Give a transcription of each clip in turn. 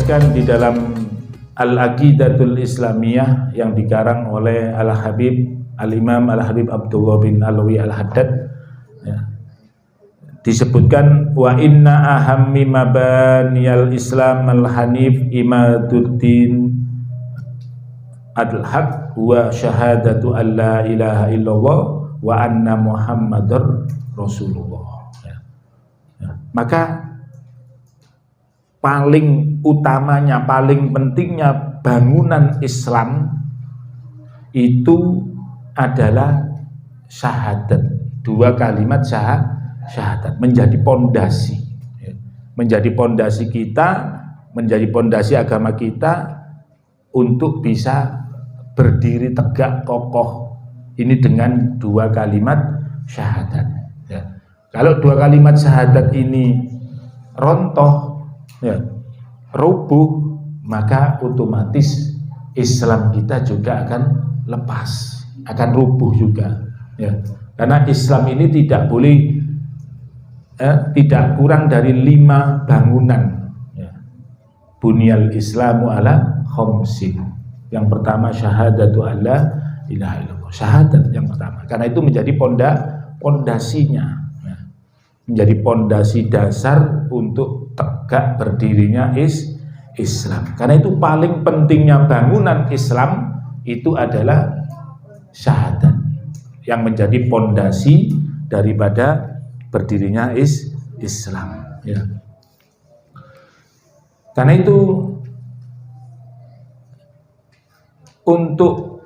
ditegaskan di dalam Al-Aqidatul Islamiyah yang dikarang oleh Al-Habib Al-Imam Al-Habib Abdullah bin Alwi Al-Haddad, ya. Disebutkan wa inna ahammi mabaniyal Islam al-hanif imaduddin al-haq wa syahadatu an la ilaha illallah wa anna muhammadar rasulullah, ya. Ya. Maka paling utamanya, paling pentingnya bangunan Islam itu adalah syahadat, dua kalimat syahadat menjadi pondasi, menjadi pondasi kita, menjadi pondasi agama kita untuk bisa berdiri tegak kokoh ini dengan dua kalimat syahadat, ya. Kalau dua kalimat syahadat ini rontoh, ya, rubuh, maka otomatis Islam kita juga akan lepas, akan rubuh juga, ya. Karena Islam ini tidak boleh tidak kurang dari 5 bangunan, ya. Bunyal Islamu ala khamsin. Yang pertama syahadatu alla ilaha illallah, syahadat yang pertama. Karena itu menjadi pondasinya, ya. Menjadi pondasi dasar untuk tegak berdirinya Islam. Karena itu paling pentingnya bangunan Islam itu adalah syahadat yang menjadi pondasi daripada berdirinya Islam, ya. Karena itu untuk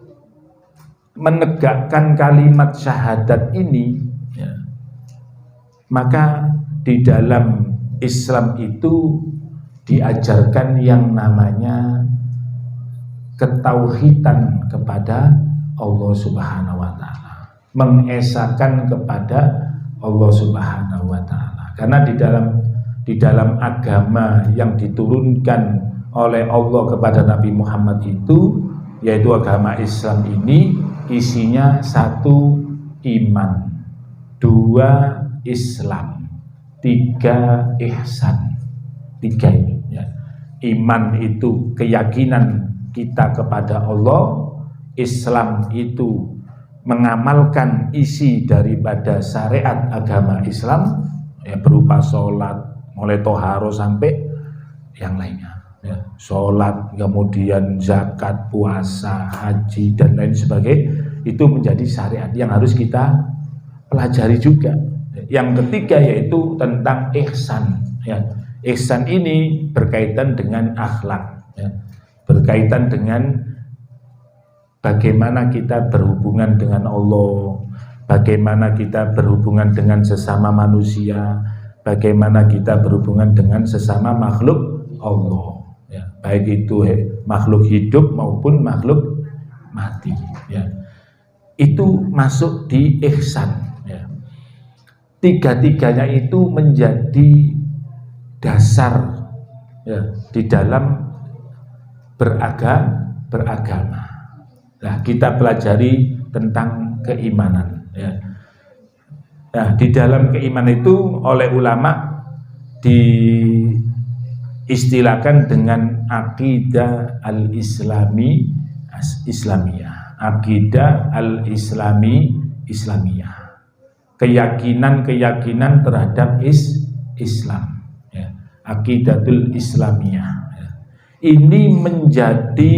menegakkan kalimat syahadat ini, ya, maka di dalam Islam itu diajarkan yang namanya ketauhidan kepada Allah Subhanahu wa taala, mengesakan kepada Allah Subhanahu wa taala. Karena di dalam agama yang diturunkan oleh Allah kepada Nabi Muhammad itu, yaitu agama Islam ini, isinya 1 iman, 2 Islam, 3 ihsan. 3 ini, ya. Iman itu keyakinan kita kepada Allah, Islam itu mengamalkan isi daripada syariat agama Islam, ya, berupa sholat, mulai toharo sampai yang lainnya, ya. Sholat, kemudian zakat, puasa, haji, dan lain sebagainya, itu menjadi syariat yang harus kita pelajari juga. Yang ketiga yaitu tentang ihsan, ya. Ihsan ini berkaitan dengan akhlak, ya. Berkaitan dengan bagaimana kita berhubungan dengan Allah, bagaimana kita berhubungan dengan sesama manusia, bagaimana kita berhubungan dengan sesama makhluk Allah, ya. Baik itu makhluk hidup maupun makhluk mati, ya. Itu masuk di ihsan, ya. Tiga-tiganya itu menjadi dasar, ya, di dalam beragama. Nah, kita pelajari tentang keimanan, ya. Nah, di dalam keimanan itu oleh ulama diistilahkan dengan akidah al-islamiyah, akidah al-islamiyah, keyakinan terhadap Islam, ya. Aqidatul Islamiyah, ya. Ini menjadi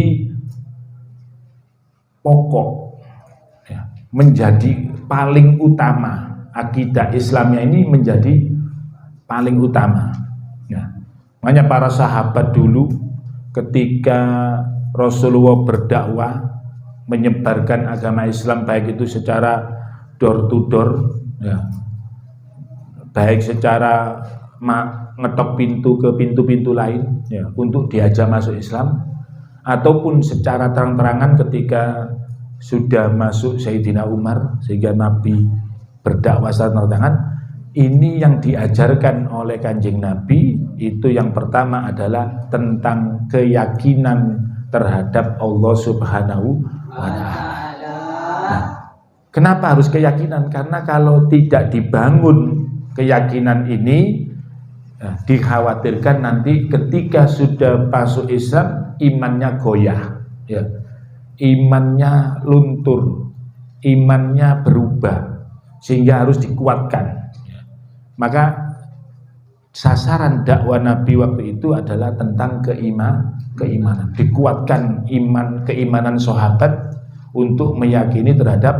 pokok, ya, menjadi paling utama. Akidah Islamnya ini menjadi paling utama, ya. Makanya para sahabat dulu ketika Rasulullah berdakwah menyebarkan agama Islam, baik itu secara door to door, ya, baik secara ngetok pintu ke pintu-pintu lain, ya, untuk diajak masuk Islam, ataupun secara terang-terangan ketika sudah masuk Sayyidina Umar sehingga Nabi berdakwah secara terang-terangan. Ini yang diajarkan oleh Kanjeng Nabi itu yang pertama adalah tentang keyakinan terhadap Allah Subhanahu wa ta'ala. Nah, kenapa harus keyakinan? Karena kalau tidak dibangun keyakinan ini, Nah, dikhawatirkan nanti ketika sudah masuk Islam imannya goyah, ya. Imannya luntur, imannya berubah, sehingga harus dikuatkan. Ya. Maka sasaran dakwah Nabi waktu itu adalah tentang keimanan, dikuatkan keimanan sahabat untuk meyakini terhadap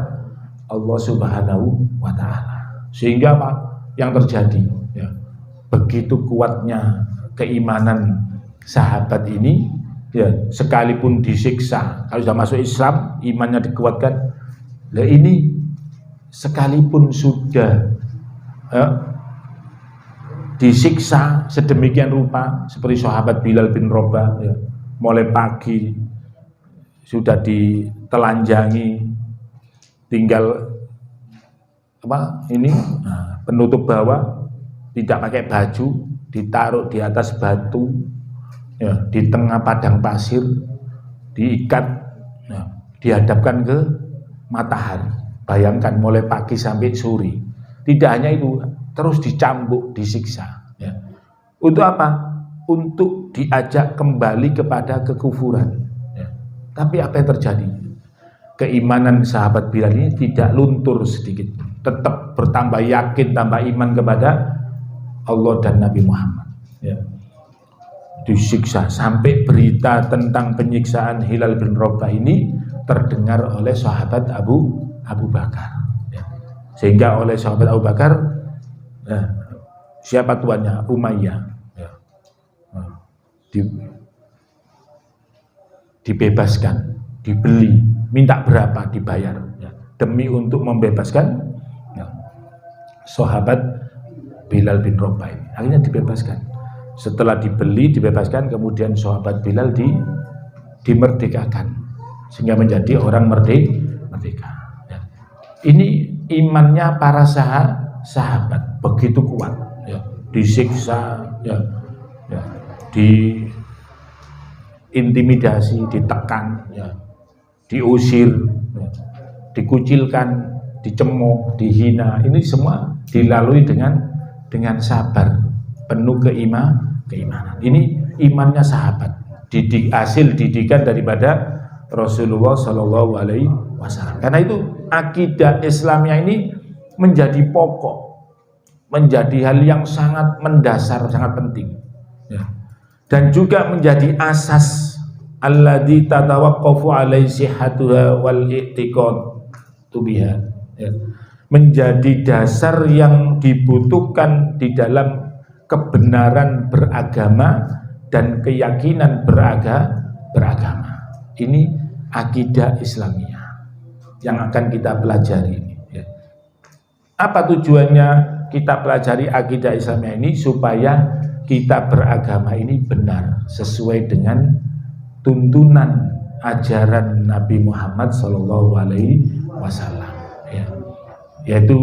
Allah Subhanahu wa Ta'ala. Sehingga apa yang terjadi? Ya, begitu kuatnya keimanan sahabat ini, ya, sekalipun disiksa, kalau sudah masuk Islam imannya dikuatkan. Lah ini sekalipun sudah disiksa sedemikian rupa, seperti sahabat Bilal bin Rabah, ya, mulai pagi sudah ditelanjangi, tinggal penutup bawah, tidak pakai baju, ditaruh di atas batu, ya, di tengah padang pasir, diikat, ya, dihadapkan ke matahari. Bayangkan mulai pagi sampai sore. Tidak hanya itu, terus dicambuk, disiksa. Ya. Untuk apa? Untuk diajak kembali kepada kekufuran. Ya. Tapi apa yang terjadi? Keimanan sahabat Bilal ini tidak luntur sedikit, tetap bertambah yakin, tambah iman kepada Allah dan Nabi Muhammad. Ya. Disiksa sampai berita tentang penyiksaan Hilal bin Rabah ini terdengar oleh sahabat Abu Bakar. Ya. Sehingga oleh sahabat Abu Bakar, ya, siapa tuannya? Umayyah. Ya. Dibebaskan, dibeli, minta berapa dibayar, ya, demi untuk membebaskan, ya, sahabat Bilal bin Rabah ini. Akhirnya dibebaskan. Setelah dibeli, dibebaskan, kemudian sahabat Bilal dimerdekakan, sehingga menjadi orang merdeka. Ya. Ini imannya para sahabat begitu kuat, ya. Disiksa, ya, ya, diintimidasi, ditekan, ya, diusir, ya, dikucilkan, dicemooh, dihina. Ini semua dilalui dengan sabar, penuh keimanan. Ini imannya sahabat, hasil didikan daripada Rasulullah Shallallahu Alaihi Wasallam. Karena itu akidah Islamnya ini menjadi pokok, menjadi hal yang sangat mendasar, sangat penting, ya. Dan juga menjadi asas alladzi tatawaqqafu alaihi sihhatuha wal i'tiqadu biha, ya. Menjadi dasar yang dibutuhkan di dalam kebenaran beragama dan keyakinan beragama. Ini akidah Islamiyah yang akan kita pelajari ini, ya. Apa tujuannya kita pelajari akidah Islamiyah ini? Supaya kita beragama ini benar sesuai dengan tuntunan ajaran Nabi Muhammad SAW, ya. Yaitu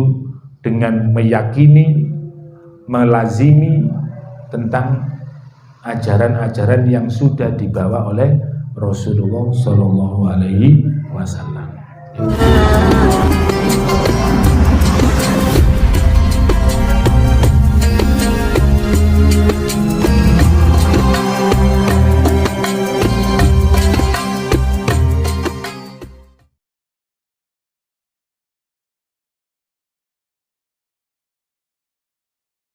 dengan meyakini, melazimi tentang ajaran-ajaran yang sudah dibawa oleh Rasulullah Shallallahu Alaihi Wasallam.